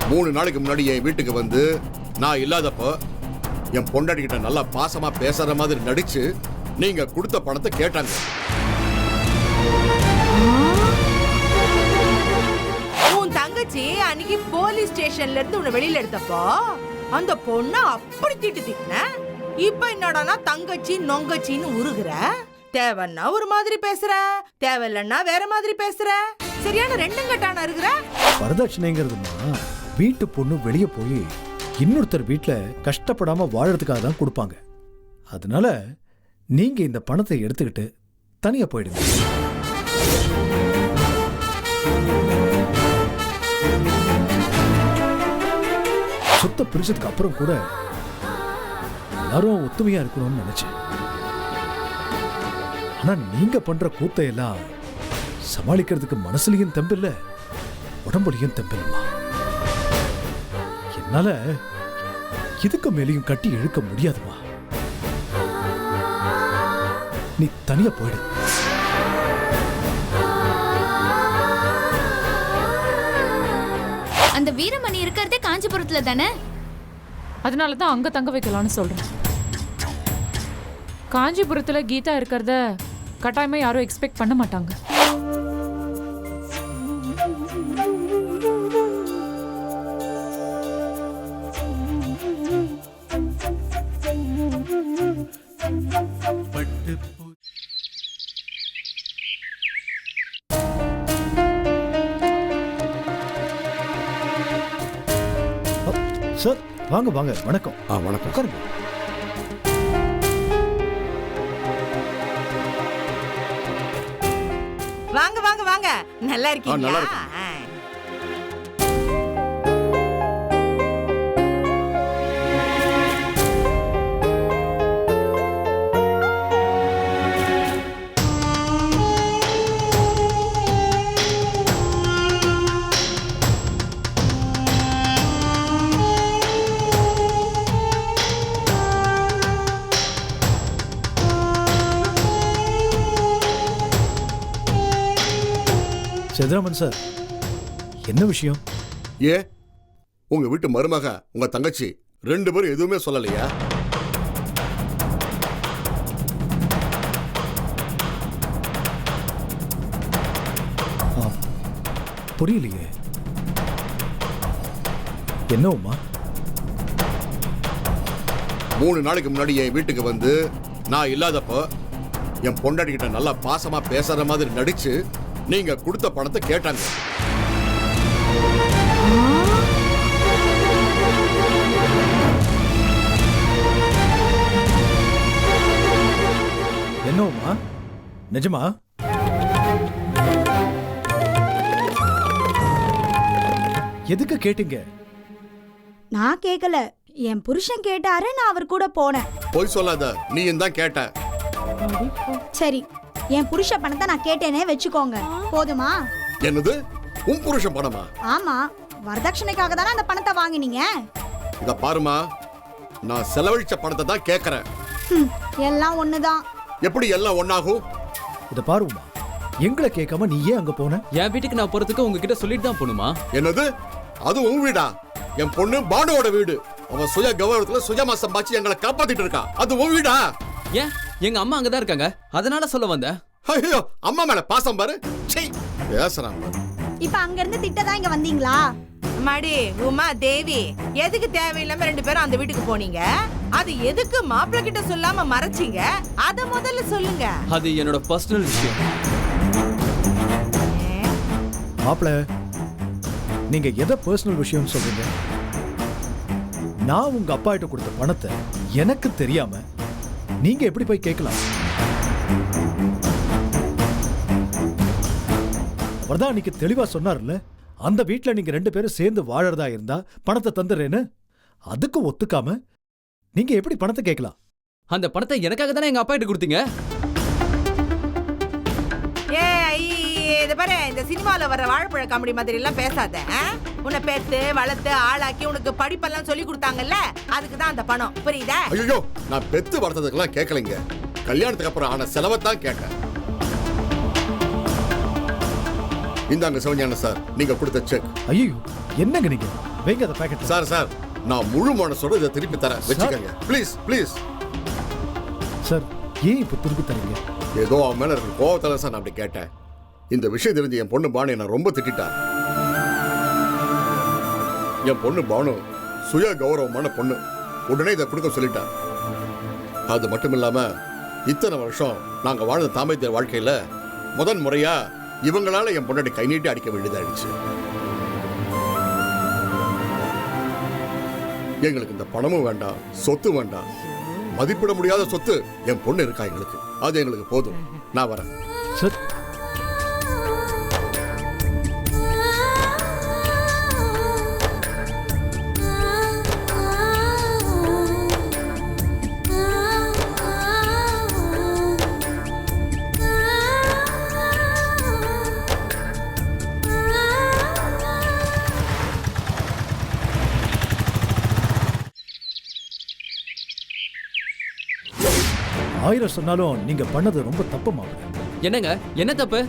3 நாளைக்கு முன்னாடி என் வீட்டுக்கு வந்து நான் இல்லாதப்போ என் பொண்டாட்டி கிட்ட நல்லா பாசமா பேசுற மாதிரி நடிச்சு நீங்க கொடுத்த பணத்தை கேட்டாங்க. உன் தங்கச்சி அன்னைக்கு போலீஸ் ஸ்டேஷன்ல இருந்து உன்னை வெளியில எடுத்தப்போ அந்த பொண்ணு அப்படி திட்டுன. இப்ப என்னடானா தங்கச்சி நொங்கச்சின்னு உருகுற. தேவைன்னா ஒரு மாதிரி பேசுற, தேவையில்லைன்னா வேற மாதிரி பேசுற. சரியான ரெண்டும் கட்டான இருக்கிற. வரதட்சணைங்கிறதுமா வீட்டு பொண்ணு வெளியே போய் இன்னொருத்தர் வீட்டுல கஷ்டப்படாம வாழறதுக்காக தான் கொடுப்பாங்க. அதனால நீங்க இந்த பணத்தை எடுத்துக்கிட்டு தனியா போயிடுங்க. சொத்தை பிரிச்சதுக்கு அப்புறம் கூட எல்லாரும் ஒத்துமையா இருக்கணும்னு நினைச்சேன். ஆனா நீங்க பண்ற கூத்தையெல்லாம் சமாளிக்கிறதுக்கு மனசுலயும் தெம்பில்ல, உடம்புலையும் தெம்பில்லம்மா. என்னால இதுக்கு மேலையும் கட்டி இழுக்க முடியாதுமா. நீ தனியா போயிடு. அந்த வீரமணி இருக்கிறதே காஞ்சிபுரத்துல தானே? அதனாலதான் அங்க தங்க வைக்கலாம்னு சொல்றேன். காஞ்சிபுரத்துல கீதா இருக்கிறத கட்டாயமா யாரும் எக்ஸ்பெக்ட் பண்ண மாட்டாங்க. சார் வாங்க வாங்க. வணக்கம். வணக்கம். உட்காருங்க. வாங்க வாங்க வாங்க. நல்லா இருக்கீங்களா? நல்லா இருக்கேன். சேதுராமன் சார், என்ன விஷயம்? ஏ உங்க வீட்டு மருமக உங்க தங்கச்சி 2 பேரும் எதுவுமே சொல்லலையா? புரியலையே. என்னவுமா? 3 நாளைக்கு முன்னாடி என் வீட்டுக்கு வந்து நான் இல்லாதப்போ என் பொண்டாட்டி கிட்ட நல்லா பாசமா பேசுற மாதிரி நடிச்சு நீங்க கொடுத்த பணத்தை கேட்டாங்க. என்னவுமா? நிஜமா? எதுக்கு கேட்டீங்க? நான் கேட்கல, என் புருஷன் கேட்டாரு, நான் அவர் கூட போனேன். போய் சொல்லாத, நீ தான் கேட்ட. சரி, என் புருஷ பணத்தை நான் கேட்டேனே வச்சுக்கோங்க, போதுமா? என்னது? உன் புருஷன் பணமா? ஆமா, வரதட்சணைக்காக தானே அந்த பணத்தை வாங்கினீங்க. இத பாருமா, நான் செலவழிச்ச பணத்தை தான் கேக்குறேன். எல்லாம் ஒண்ணுதான். எப்படி எல்லாம் ஒண்ணாகும்? இத பாருமா, எங்களை கேட்காம நீ ஏன் அங்க போன? என் வீட்டுக்கு நான் போறதுக்கு உங்ககிட்ட சொல்லிட்டு தான் போணுமா? என்னது? அது உன் வீடா? என் பொண்ணு பானுவோட வீடு. அவன் சுய கௌரவத்துல சுயமா சம்பாதிச்சு எங்களை காப்பாத்திட்டு இருக்கா. அது உன் வீடா? ஏன் எங்க அம்மா அங்கதான் இருக்காங்க, அதனால சொல்ல வந்தேன். ஐயோ, அம்மா மேல பாசம் பாரு. பேசுறான். இப்ப அங்க இருந்து திட்டதான் இங்க வந்தீங்களா? மாடி உமா தேவி, எதுக்கு தேவையில்லாம 2 பேரும் அந்த வீட்டுக்கு போனீங்க? அது எதுக்கு மாப்பிள்ளை கிட்ட சொல்லாம மறைச்சீங்க? அத முதல்ல சொல்லுங்க. அது என்னோட பர்சனல் விஷயம். மாப்பிள, நீங்க எதை பர்சனல் விஷயம் சொல்றீங்க? நான் உங்க அப்பா கிட்ட கொடுத்த பணத்தை எனக்கு தெரியாம நீங்க எப்படி போய் கேட்கலாம்? அவர்தான் அன்னைக்கு தெளிவா சொன்னார்ல, அந்த வீட்டுல நீங்க 2 பேரும் சேர்ந்து வாழறதா இருந்தா பணத்தை தந்துடுறேன்னு. அதுக்கு ஒத்துக்காம நீங்க எப்படி பணத்தை கேட்கலாம்? அந்த பணத்தை எனக்காக தானே எங்க அப்பா கிட்ட கொடுத்தீங்க. இத பாரு, இந்த சினிமால வர வாழைப்பழ காமெடி மாதிரி எல்லாம் பேசாத. உன்னை பெத்து வளர்த்து ஆளாக்கி உனக்கு படிப்பெல்லாம் சொல்லி கொடுத்தாங்கல்ல, அதுக்கு தான் அந்த பணம், புரியுதா? ஐயோ, நான் பெத்து வளர்த்ததுக்கெல்லாம் கேட்கலைங்க. கல்யாணத்துக்கு அப்புறம் ஆன செலவை தான் கேட்டேன். இந்தாங்க சிவஞான சார், நீங்க கொடுத்த செக். ஐயோ, என்னங்க நீங்க? வைங்க அந்த பாக்கெட். சார் சார் நான் முழு மனசோட இதை திருப்பி தரேன், வச்சுக்கோங்க ப்ளீஸ் ப்ளீஸ். சார் ஏன் இப்போ திருப்பி தரீங்க? ஏதோ அவன் மேல இருக்கிற கோவத்தால சார் நான் அப்படி கேட்டேன். இந்த விஷயம் தெரிஞ்சு என் பொண்ணு பானு என்ன ரொம்ப திட்டா. என் பொண்ணு பானு சுய கௌரவமான பொண்ணு, உடனே இதை கொடுக்க சொல்லிட்டா. அது மட்டும் இல்லாம இத்தனை வருஷம் நாங்க வாழ்ந்த தாம்பத்திய வாழ்க்கையில முதன் முறையா இவங்களால என் பொண்ணாடி கை நீட்டி அடிக்க வேண்டியதாயிடுச்சு. எங்களுக்கு இந்த பணமும் வேண்டாம், சொத்து வேண்டாம், மதிப்பிட முடியாத சொத்து என் பொண்ணு இருக்கா எங்களுக்கு, அது எங்களுக்கு போதும். நான் வரேன் சார். ஆயிரம் சொன்னாலும் நீங்க பண்ணது ரொம்ப தப்பு மாப்பிள்ள. என்னங்க என்ன தப்பு?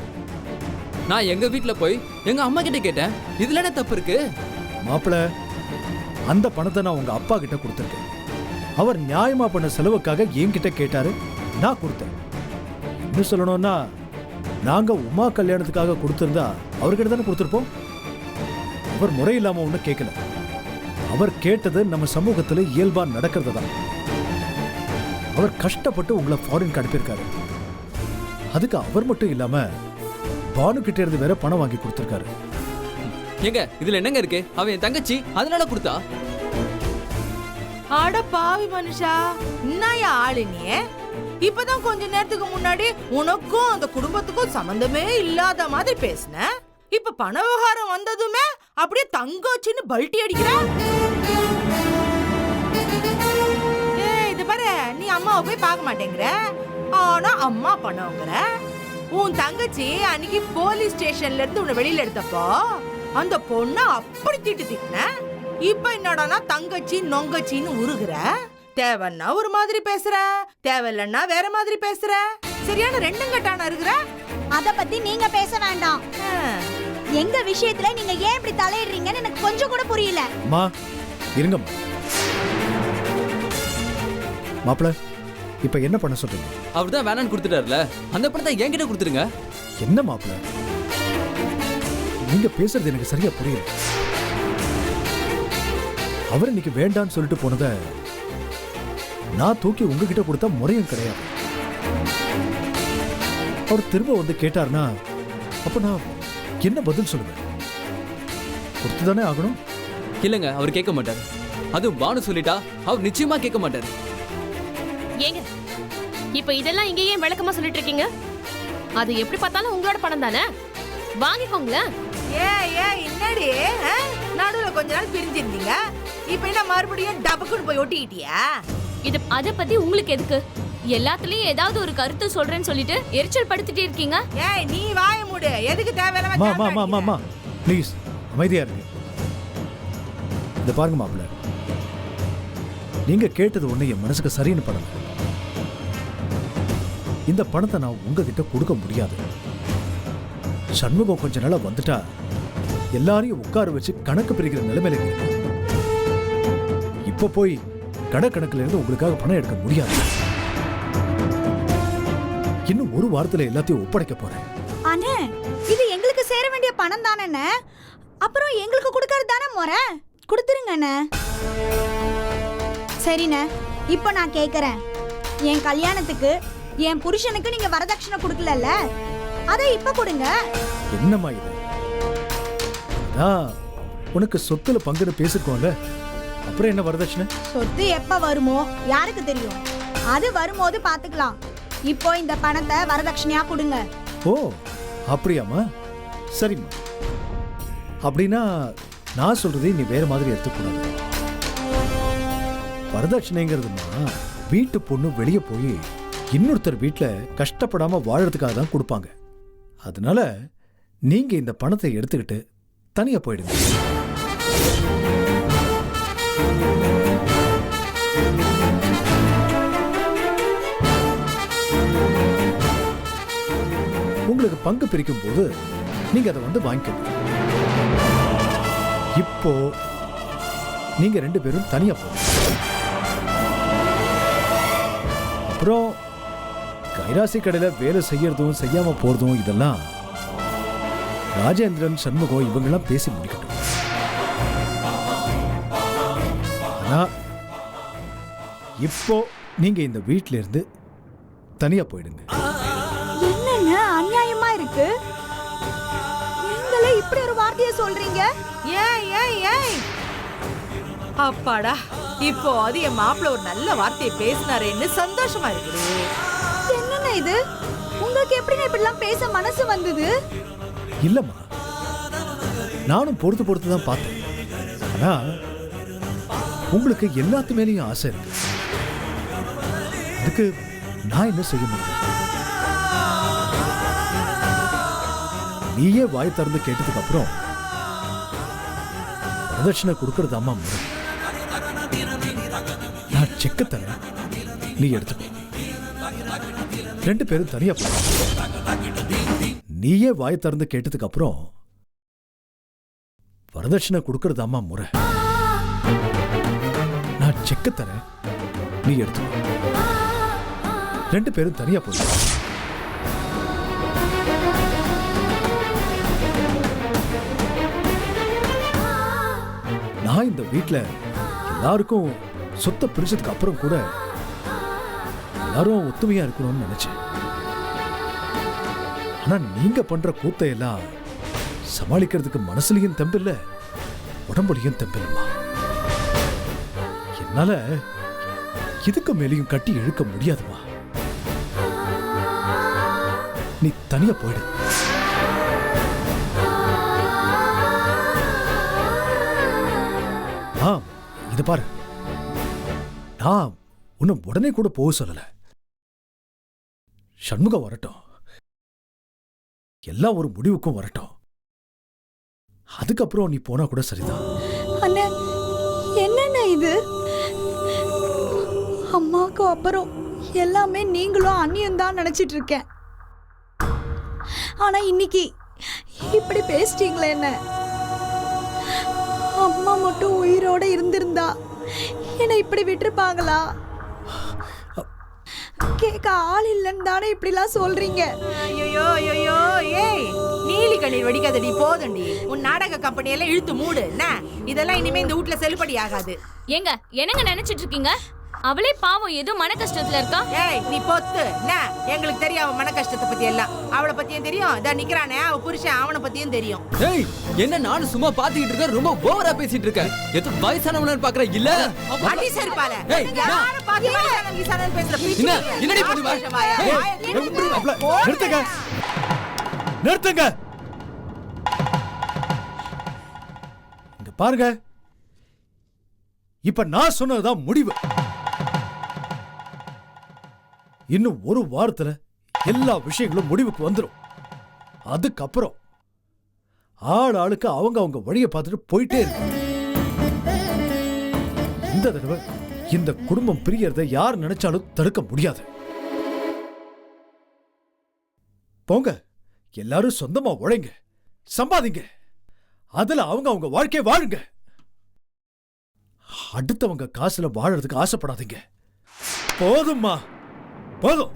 நான் எங்க வீட்ல போய் எங்க அம்மா கிட்ட கேட்டேன், இதுல என்ன தப்பு இருக்கு? மாப்பிள்ள, அந்த பணத்தை நான் உங்க அப்பா கிட்ட கொடுத்துருக்கேன். அவர் நியாயமா பண்ண செலவுக்காக என்கிட்ட கேட்டாரு, நான் கொடுத்தேன். இன்னும் சொல்லணும்னா நாங்க உமா கல்யாணத்துக்காக கொடுத்திருந்தா அவர்கிட்ட தானே கொடுத்துருப்போம். அவர் முறையில்லாம ஒன்றும் கேட்கல. அவர் கேட்டது நம்ம சமூகத்துல இயல்பா நடக்கிறது தான். அவர் கஷ்டப்பட்டு உங்களை ஃபாரின் அனுப்பியிருக்காரு. அதுக்கு அவர் மட்டும் இல்லாம பானு கிட்ட இருந்து வேற பணம் வாங்கி கொடுத்திருக்காரு. எங்க இதுல என்னங்க இருக்கு? அவன் என் தங்கச்சி, அதனால கொடுத்தா. அட பாவி மனுஷா, என்னயா ஆளு நீ? இப்பதான் கொஞ்ச நேரத்துக்கு முன்னாடி உனக்கும் அந்த குடும்பத்துக்கும் சம்பந்தமே இல்லாத மாதிரி பேசின. இப்ப பண விவகாரம் வந்ததுமே அப்படியே தங்கச்சின்னு பல்ட்டி அடிக்கிற. நீ அம்மாவை போய் பார்க்க மாட்டேங்கிற, ஆனா அம்மா பண்ணுங்கிற. உன் தங்கச்சி அன்னைக்கு போலீஸ் ஸ்டேஷன்ல இருந்து உன்னை வெளியில எடுத்தப்போ அந்த பொண்ணை அப்படி திட்டின. இப்ப என்னடானா தங்கச்சி நொங்கச்சின்னு உருகுற. தேவைன்னா ஒரு மாதிரி பேசுற, தேவையில்லைன்னா வேற மாதிரி பேசுற. சரியான ரெண்டும் கட்டான இருக்கிற. அத பத்தி நீங்க பேச வேண்டாம். எங்க விஷயத்துல நீங்க ஏன் இப்படி தலையிடுறீங்கன்னு எனக்கு கொஞ்சம் கூட புரியல. மா இருங்க மாப்பிள்ள, இப்ப என்ன பண்ண சொல்றீங்க? அவர் தான் வேணான்னு கொடுத்துட்டாருல, அந்த பணத்தை என்கிட்ட கொடுத்துருங்க. என்ன மாப்பிள்ள, நீங்க பேசுறது எனக்கு சரியா புரியல. அவர் இன்னைக்கு வேண்டான்னு சொல்லிட்டு போனத நான் தூக்கி உங்ககிட்ட கொடுத்தா முறையும் கிடையாது. அவர் திரும்ப வந்து கேட்டார்னா அப்ப நான் என்ன பதில் சொல்லுவேன்? கொடுத்துதானே ஆகணும். இல்லங்க, அவர் கேட்க மாட்டாரு. அதுவும் பானு சொல்லிட்டா அவர் நிச்சயமா கேட்க மாட்டாரு. ஏங்க இப்ப இதெல்லாம் இங்க ஏன் விளக்கமா சொல்லிட்டு இருக்கீங்க? அது எப்படி பார்த்தாலும் உங்களோட பணம் தானே, வாங்கிக்கோங்களேன். என்னடி நடுவுல கொஞ்ச நாள் பிரிஞ்சிருந்தீங்க, இப்ப என்ன மறுபடியும் டபக்குன்னு போய் ஒட்டிக்கிட்டியா? இது அத பத்தி உங்களுக்கு எதுக்கு? எல்லாத்துலயும் ஏதாவது ஒரு கருத்து சொல்றேன்னு சொல்லிட்டு எரிச்சல் படுத்திட்டே இருக்கீங்க. நீ வாய மூடு. எதுக்கு தேவையில்லாம ப்ளீஸ் அமைதியா இருங்க. இந்த பாருங்க மாப்பிள்ள, நீங்க கேட்டது ஒண்ணு என் மனசுக்கு சரின்னு படல. இந்த பணத்தை நான் உங்ககிட்ட கொடுக்க முடியாது. சண்முகம் கொஞ்ச நாளா வந்துட்டா எல்லாரையும் உட்கார வச்சு கணக்கு பிரிக்கிற நிலைமையில இருக்கு. இப்ப போய் கணக்குல இருந்து உங்களுக்காக பணம் எடுக்க முடியாது. இன்னும் ஒரு வாரத்துல எல்லாத்தையும் ஒப்படைக்க போறேன். அண்ணே, இது எங்களுக்கு சேர வேண்டிய பணம் தானே, அப்புறம் எங்களுக்கு கொடுக்கறது தானே முறை. கொடுத்துருங்க அண்ணே. சரிண்ணே, இப்போ நான் கேக்குறேன், என் கல்யாணத்துக்கு என் புருஷனுக்கு நீங்க வரதட்சணை கொடுக்கலல்ல, அதை இப்ப கொடுங்க. என்னம்மா இது? உனக்கு சொத்துல பங்குன்னு பேசிக்கோங்க, அப்புறம் என்ன வரதட்சணை? சொத்து எப்ப வருமோ யாருக்கு தெரியும், அது வரும்போது பாத்துக்கலாம். இப்போ இந்த பணத்தை வரதட்சணையா கொடுங்க. ஓ அப்படியாமா? சரிம்மா. அப்படின்னா நான் சொல்றதை நீ வேற மாதிரி எடுத்துக்கூடாது. வரதட்சணைங்கிறதுமா வீட்டு பொண்ணு வெளியே போய் இன்னொருத்தர் வீட்டுல கஷ்டப்படாம வாழறதுக்காக தான் கொடுப்பாங்க. அதனால நீங்க இந்த பணத்தை எடுத்துக்கிட்டு தனியா போயிடுங்க. உங்களுக்கு பங்கு பிரிக்கும் போது நீங்க அதை வந்து வாங்கிக்கணும். இப்போ நீங்க 2 பேரும் தனியா போங்க. அப்புறம் கைராசி கடையில வேலை செய்யறதும் செய்யாம போறதும் இதெல்லாம் ராஜேந்திரன், சண்முகம் இவங்கெல்லாம் பேசி முடிக்கட்டும். ஆனா இப்போ நீங்க இந்த வீட்ல இருந்து தனியா போயிடுங்க. என்னென்ன அநியாயமா இருக்கு? நீங்களே இப்படி ஒரு வார்த்தையை சொல்றீங்க? ஏய் அப்பாடா, இப்போ அது என் மாப்பிள்ள ஒரு நல்ல வார்த்தையை பேசினாரேன்னு சந்தோஷமா இருக்குது. என்னென்ன இது? உங்களுக்கு எப்படி இப்படிலாம் பேச மனசு வந்தது? இல்லம்மா, நானும் பொறுத்து தான் பார்த்தேன். ஆனா உங்களுக்கு எல்லாத்து மேலேயும் ஆசை இருக்கு. அதுக்கு நான் என்ன செய்ய முடியும்? நீயே வாய் திறந்து கேட்டதுக்கு அப்புறம் வரதட்சணை கொடுக்கறது அம்மா முறை. நான் செக்க தரேன், நீ எடுத்துக்கோ. 2 பேரும் தனியா போ. நீயே வாய் திறந்து கேட்டதுக்கு அப்புறம் வரதட்சணை கொடுக்கறது அம்மா முறை. நான் செக்க தரேன், நீ எடுத்துக்கோ. 2 பேரும் தனியா போய். நான் இந்த வீட்ல எல்லாருக்கும் சொத்தை பிரிச்சதுக்கு அப்புறம் கூட எல்லாரும் ஒத்துமையா இருக்கணும்னு நினைச்சேன். ஆனா நீங்க பண்ற கூத்தையெல்லாம் சமாளிக்கிறதுக்கு மனசுலயும் தெம்பில்ல, உடம்புலையும் தெம்பில்லம்மா. என்னால இதுக்கு மேலையும் கட்டி இழுக்க முடியாதுமா. நீ தனியா போயிடு. இது பாரு, நான் உன்னை உடனே கூட போக சொல்லல. சண்முகம் வரட்டும், எல்லாம் ஒரு முடிவுக்கும் வரட்டும். அதுக்கப்புறம் நீ போனா கூட சரிதான். அண்ணே, என்னென்ன இது? அம்மாக்கு அப்புறம் எல்லாமே நீங்களும் அண்ணியும் தான் நினைச்சிட்டு இருக்கேன். ஆனா இன்னைக்கு இப்படி பேசிட்டீங்களே என்ன? அம்மா மட்டும் உயிரோட இருந்திருந்தா என்ன இப்படி விட்டுருப்பாங்களா? கேட்க ஆள் இல்லைன்னு தானே இப்படிலாம் சொல்றீங்க? ஐயோ ஏய், நீலி கண்ணீர் வடிக்காதடி, போதண்டி. உன் நாடக கம்பெனியெல்லாம் இழுத்து மூடு. என்ன இதெல்லாம் இனிமே இந்த வீட்ல செல்லுபடி ஆகாது. ஏங்க என்னங்க நினைச்சிட்டு இருக்கீங்க? அவளே பாவம் ஏதோ மன கஷ்டத்துல இருக்கா. ஏய் நீ பொத்து. என்ன எங்களுக்கு தெரியும் அவன் மன கஷ்டத்தை பத்தி எல்லாம். அவளை பத்தியும் தெரியும், இதா நிக்கிறானே அவ புருஷன், அவனை பத்தியும் தெரியும். ஏய் என்ன நானும் சும்மா பாத்துக்கிட்டு இருக்கேன், ரொம்ப ஓவரா பேசிட்டு இருக்க. எது வயசானவனு பாக்குற இல்ல? அடி சரிபால. ஏய், யார பாத்து வயசானவங்க கிசானன்னு பேசுற பிச்சு. என்ன என்னடி பண்ணுவ? நிறுத்துங்க, நிறுத்துங்க. இங்க பாருங்க, இப்ப நான் சொன்னதுதான் முடிவு. இன்னும் ஒரு வாரத்துல எல்லா விஷயங்களும் முடிவுக்கு வந்துடும். அதுக்கப்புறம் ஆளுக்கு அவங்க வழியை பார்த்துட்டு போயிட்டே இருக்கு. இந்த தடவை இந்த குடும்பம் பிரியறதை யார் நினைச்சாலும் தடுக்க முடியாது. போங்க, எல்லாரும் சொந்தமா உழைங்க, சம்பாதிங்க. அதுல அவங்க வாழ்க்கையை வாழுங்க. அடுத்தவங்க காசுல வாழறதுக்கு ஆசைப்படாதீங்க. போதும்மா, போதும்.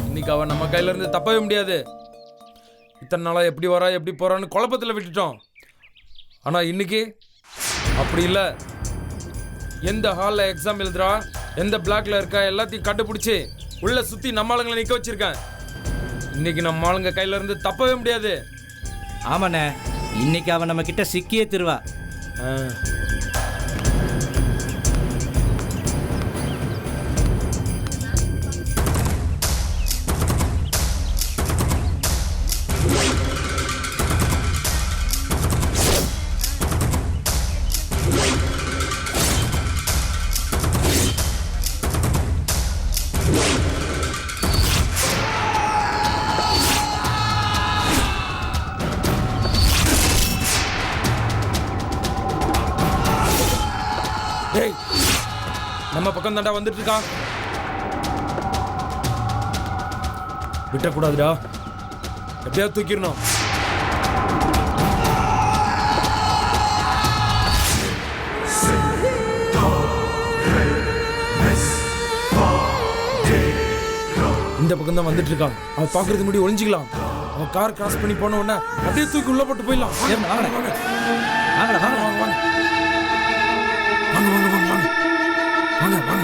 இன்னைக்கு அவன் நம்ம கையில இருந்து தப்பவே முடியாது. இத்தனை நாளா எப்படி வரா எப்படி போறான்னு குழப்பத்தில் விட்டுட்டோம். ஆனா இன்னைக்கு அப்படி இல்லை. எந்த ஹாலில் எக்ஸாம் எழுதுறா, எந்த பிளாக்ல இருக்கா எல்லாத்தையும் கண்டுபிடிச்சி உள்ள சுத்தி நம்ம ஆளுங்களை நிக்க வச்சிருக்கேன். இன்னைக்கு நம்ம ஆளுங்க கையில இருந்து தப்பவே முடியாது. ஆமாண்ணே, இன்னைக்கு அவன் நம்ம கிட்ட சிக்கியே திருவா. டேய், நம்ம பக்கம் தாண்டா வந்துட்டு இருக்கான். விட்டக்கூடாதுடா, எப்படியாவது தூக்கிடணும். இந்த பக்கம் தான் வந்துட்டு இருக்கான். அவன் பாக்குறதுக்கு முன்னாடி ஒளிஞ்சிக்கலாம். அவன் கார் கிராஸ் பண்ணி போன உடனே அப்படியே தூக்கி உள்ள போட்டு போயிடலாம். வாங்க வாங்க வாங்க வாங்க வாங்க வாங்க வாங்க வாங்க வாங்க.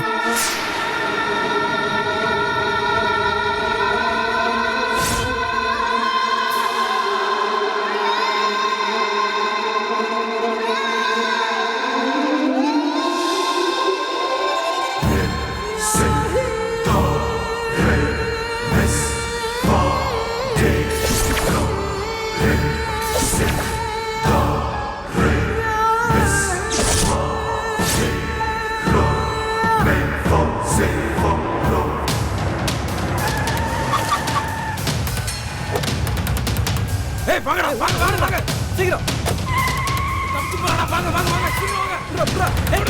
ஏய் வாங்கடா, வாங்க வாங்க வாங்க சீக்கிரம். தப்பு பண்ணடா, வாங்க வாங்க வாங்க சீக்கிரம் வாங்க. புரா ஏய்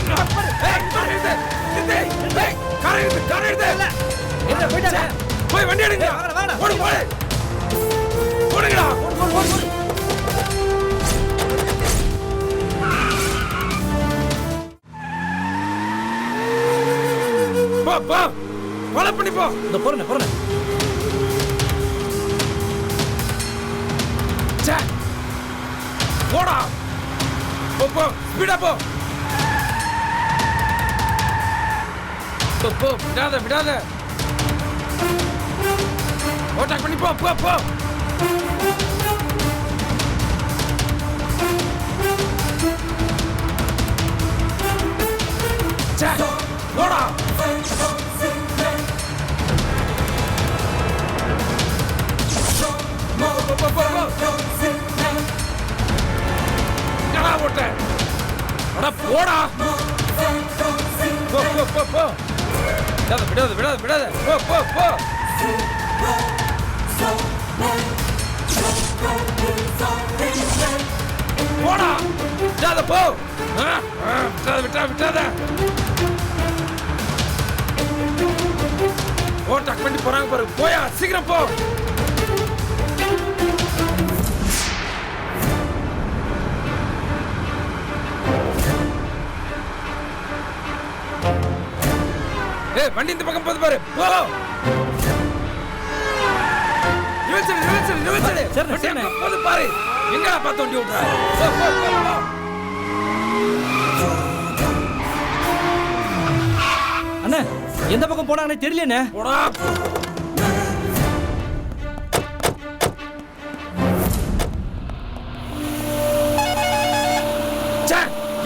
கார் எடுத்து. ஏய் கார் எடுத்து. என்ன போய்டா? போய் வண்டி எடுங்க. வாங்கடா வாங்கடா. ஓடு ஓடு. ஓடுங்கடா. ஓடு. பா ஃபாலோ பண்ணி போ. இந்த போறேன். போடா, போ ஸ்பீடா போ. விடாத. ஓட்டாக் பண்ணி போ. போடா, ஓட்ட போடா. போ. விடாத. போ. போடா, விடாத போ. விட்டாத. ஓட்டாக் பண்ணி போறாங்க பாரு. போயா சீக்கிரம் போ. ஏய் வண்டி இந்த பக்கம் போது பாரு. போ. நிவச்சடி. சரி போது பாரு. எங்கடா பார்த்து வண்டி ஓட்டுற? போ. அண்ணே, எந்த பக்கம் போனாங்கன்னே தெரியலண்ணே. போடா.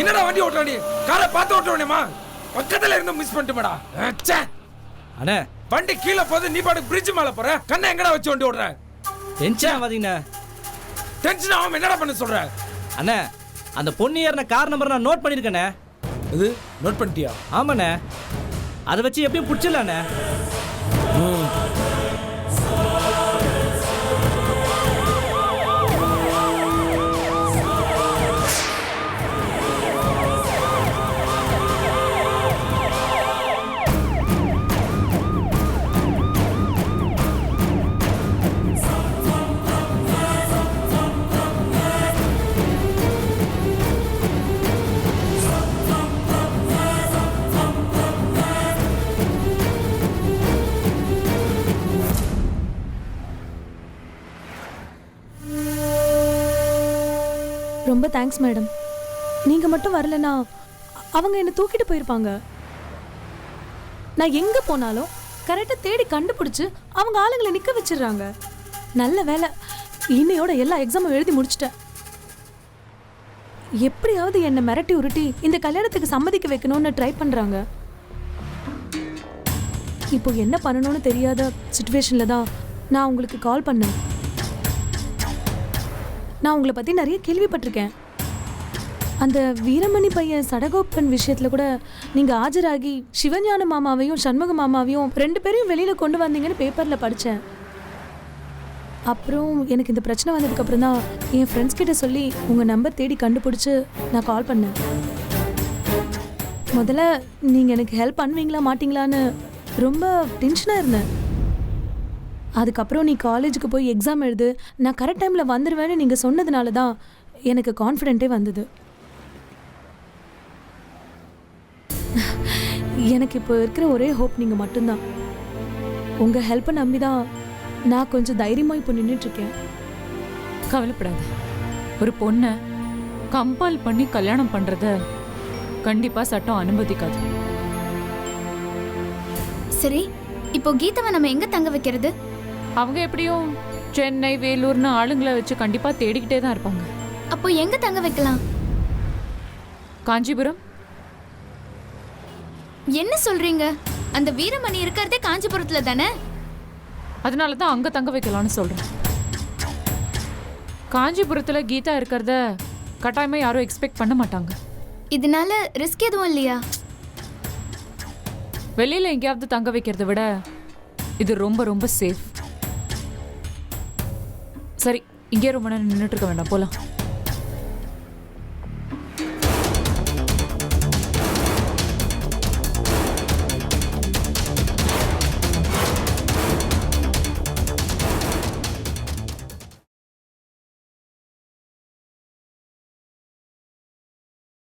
என்னடா வண்டி ஓட்டுற நீ? காரை பார்த்து ஓட்டுறேமா? பக்கத்துல இருந்து மிஸ் பண்ணிட்டுமாடா. அண்ணே, வண்டி கீழே போது நீ பாட்டு பிரிட்ஜ் மேல போற. கண்ணை எங்கடா வச்சு வண்டி ஓடுற? டென்ஷன் ஆகாதீங்கண்ணே. டென்ஷன் ஆகாம என்னடா பண்ண சொல்ற? அண்ணே, அந்த பொண்ணு ஏறின கார் நம்பர் நான் நோட் பண்ணிருக்கேண்ணே. இது நோட் பண்ணிட்டியா? ஆமாண்ணே, அதை வச்சு எப்படியும் பிடிச்சிடலாண்ணே. ரொம்ப தேங்க்ஸ் மேடம். நீங்க மட்டும் வரலனா அவங்க என்ன தூக்கிட்டு போயிருப்பாங்க. நான் எங்க போனாலும் கரெக்டா தேடி கண்டுபிடிச்சு அவங்க ஆளுங்களை நிக்க வச்சிடுறாங்க. நல்ல வேலை, இன்னையோட எல்லா எக்ஸாமும் எழுதி முடிச்சிட்டேன். எப்படியாவது என்னை மிரட்டி உருட்டி இந்த கல்யாணத்துக்கு சம்மதிக்க வைக்கணும்னு ட்ரை பண்றாங்க. இப்போ என்ன பண்ணணும்னு தெரியாத சுச்சுவேஷன்ல தான் நான் உங்களுக்கு கால் பண்ணேன். நான் உங்களை பத்தி நிறைய கேள்விப்பட்டிருக்கேன். அந்த வீரமணி பையன் சடகோப்பன் விஷயத்துல கூட நீங்க ஆஜராகி சிவஞான மாமாவையும் சண்முக மாமாவையும் 2 பேரையும் வெளியில கொண்டு வந்தீங்கன்னு பேப்பர்ல படிச்சேன். அப்புறம் எனக்கு இந்த பிரச்சனை வந்ததுக்கு அப்புறம் தான் என் ஃப்ரெண்ட்ஸ் கிட்ட சொல்லி உங்க நம்பர் தேடி கண்டுபிடிச்சு நான் கால் பண்ணேன். முதல்ல நீங்க எனக்கு ஹெல்ப் பண்ணுவீங்களா மாட்டீங்களான்னு ரொம்ப டென்ஷனா இருந்தேன். அதுக்கப்புறம் நீ காலேஜுக்கு போய் எக்ஸாம் எழுது, நான் கரெக்ட் டைம்ல வந்துடுவேன்னு நீங்க சொன்னதுனால தான் எனக்கு கான்ஃபிடென்ட்டே வந்தது. எனக்கு இப்போ இருக்கிற ஒரே ஹோப் நீங்க மட்டும்தான். உங்க ஹெல்ப்பை நம்பி தான் நான் கொஞ்சம் தைரியமா இப்போ நின்றுட்டு இருக்கேன். கவலைப்படாத. ஒரு பொண்ணை கம்பல் பண்ணி கல்யாணம் பண்றத கண்டிப்பா சட்டம் அனுமதிக்காது. சரி, இப்போ கீதாவை நம்ம எங்க தங்க வைக்கிறது? அவங்க எப்படியும் சென்னை, வேலூர்னு ஆளுங்களை வச்சு கண்டிப்பா தேடிக்கிட்டே தான் இருப்பாங்க. அப்போ எங்க தங்க வைக்கலாம்? காஞ்சிபுரம். என்ன சொல்றீங்க? அந்த வீரமணி இருக்கிறதே காஞ்சிபுரத்துல தானே? அதனால தான் அங்க தங்க வைக்கலாம்னு சொல்றேன். காஞ்சிபுரத்துல கீதா இருக்கிறத கட்டாயமா யாரும் எக்ஸ்பெக்ட் பண்ண மாட்டாங்க. இதனால ரிஸ்க் எதுவும் இல்லையா? வெளியில எங்கேயாவது தங்க வைக்கிறத விட இது ரொம்ப ரொம்ப சேஃப். சரி, இங்கே ரொம்ப நேரம் நின்றுட்டு இருக்க வேண்டாம், போலாம்.